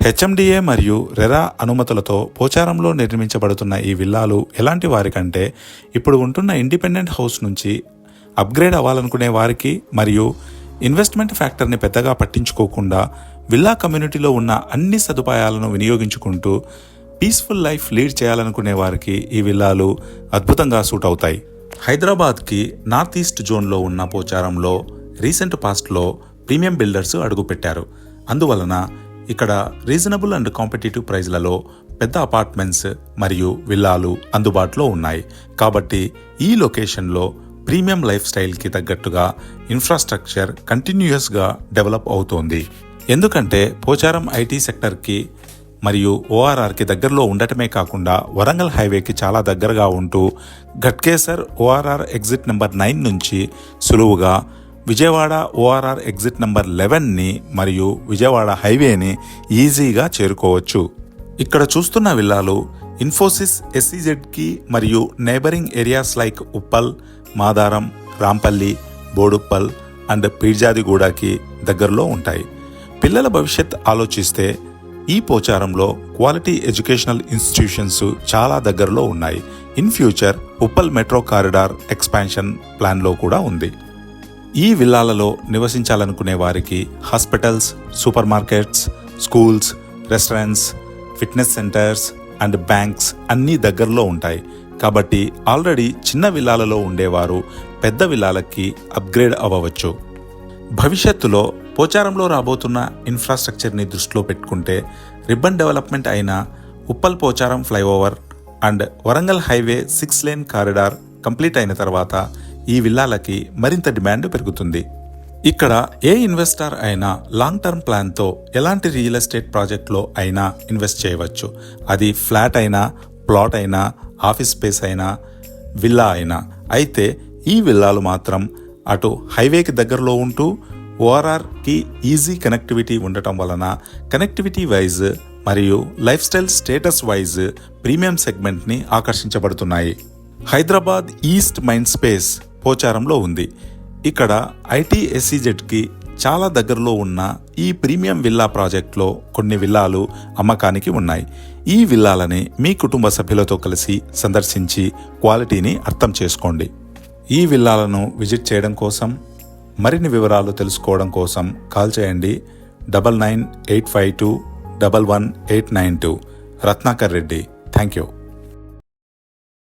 HMDA మరియు RERA అనుమతులతో పోచారంలో నిర్మించబడుతున్న ఈ విల్లాలు ఎలాంటి వారికంటే ఇప్పుడు ఉంటున్న ఇండిపెండెంట్ హౌస్ నుంచి అప్గ్రేడ్ అవ్వాలనుకునే వారికి మరియు ఇన్వెస్ట్మెంట్ ఫ్యాక్టర్ని పెద్దగా పట్టించుకోకుండా విల్లా కమ్యూనిటీలో ఉన్న అన్ని సదుపాయాలను వినియోగించుకుంటూ పీస్ఫుల్ లైఫ్ లీడ్ చేయాలనుకునే వారికి ఈ విల్లాలు అద్భుతంగా సూట్ అవుతాయి. హైదరాబాద్కి నార్త్ ఈస్ట్ జోన్లో ఉన్న పోచారంలో రీసెంట్ పాస్ట్లో ప్రీమియం బిల్డర్స్ అడుగుపెట్టారు. అందువలన ఇక్కడ రీజనబుల్ అండ్ కాంపిటేటివ్ ప్రైజ్లలో పెద్ద అపార్ట్మెంట్స్ మరియు విల్లాలు అందుబాటులో ఉన్నాయి. కాబట్టి ఈ లొకేషన్లో ప్రీమియం లైఫ్ స్టైల్కి తగ్గట్టుగా ఇన్ఫ్రాస్ట్రక్చర్ కంటిన్యూయస్గా డెవలప్ అవుతోంది. ఎందుకంటే పోచారం ఐటీ సెక్టర్కి మరియు ఓఆర్ఆర్కి దగ్గరలో ఉండటమే కాకుండా వరంగల్ హైవేకి చాలా దగ్గరగా ఉంటూ ఘట్కేసర్ ఓఆర్ఆర్ ఎగ్జిట్ నెంబర్ 9 నుంచి సులువుగా విజయవాడ ఓఆర్ఆర్ ఎగ్జిట్ నెంబర్ 11ని మరియు విజయవాడ హైవేని ఈజీగా చేరుకోవచ్చు. ఇక్కడ చూస్తున్న విల్లాలు ఇన్ఫోసిస్ ఎస్ఈజెడ్కి మరియు neighbouring areas like Uppal, Madaram, Rampalli, Boduppal and పీర్జాదిగూడకి దగ్గరలో ఉంటాయి. పిల్లల భవిష్యత్ ఆలోచిస్తే ఈ పోచారంలో క్వాలిటీ ఎడ్యుకేషనల్ ఇన్స్టిట్యూషన్స్ చాలా దగ్గరలో ఉన్నాయి. In future Uppal metro corridor expansion ప్లాన్లో కూడా ఉంది. ఈ విల్లాలలో నివసించాలనుకునే వారికి hospitals, super markets, schools, restaurants, fitness centres and banks అన్నీ దగ్గరలో ఉంటాయి. కాబట్టి ఆల్రెడీ చిన్న విల్లాలలో ఉండేవారు పెద్ద విల్లాలకి అప్గ్రేడ్ అవ్వవచ్చు. భవిష్యత్తులో పోచారంలో రాబోతున్న ఇన్ఫ్రాస్ట్రక్చర్ని దృష్టిలో పెట్టుకుంటే రిబ్బన్ డెవలప్మెంట్ అయిన Uppal Pocharam flyover and Warangal highway 6 lane corridor complete అయిన తర్వాత ఈ విల్లాలకి మరింత డిమాండ్ పెరుగుతుంది. ఇక్కడ ఏ ఇన్వెస్టర్ అయినా లాంగ్ టర్మ్ ప్లాన్తో ఎలాంటి రియల్ ఎస్టేట్ ప్రాజెక్ట్లో అయినా ఇన్వెస్ట్ చేయవచ్చు. అది ఫ్లాట్ అయినా, ప్లాట్ అయినా, ఆఫీస్ స్పేస్ అయినా, విల్లా అయినా. అయితే ఈ విల్లాలు మాత్రం అటు హైవేకి దగ్గరలో ఉంటూ ఓఆర్ఆర్కి ఈజీ కనెక్టివిటీ ఉండటం వలన కనెక్టివిటీ వైజ్ మరియు lifestyle status wise premium సెగ్మెంట్ని ఆకర్షించబడుతున్నాయి. హైదరాబాద్ ఈస్ట్ మైండ్ స్పేస్ పోచారంలో ఉంది. ఇక్కడ ఐటీ ఎస్ఈజెడ్కి చాలా దగ్గరలో ఉన్న ఈ ప్రీమియం విల్లా ప్రాజెక్ట్లో కొన్ని విల్లాలు అమ్మకానికి ఉన్నాయి. ఈ విల్లాలని మీ కుటుంబ సభ్యులతో కలిసి సందర్శించి క్వాలిటీని అర్థం చేసుకోండి. ఈ విల్లాలను విజిట్ చేయడం కోసం, మరిన్ని వివరాలు తెలుసుకోవడం కోసం కాల్ చేయండి 9985211892. రత్నాకర్ రెడ్డి. Thank you.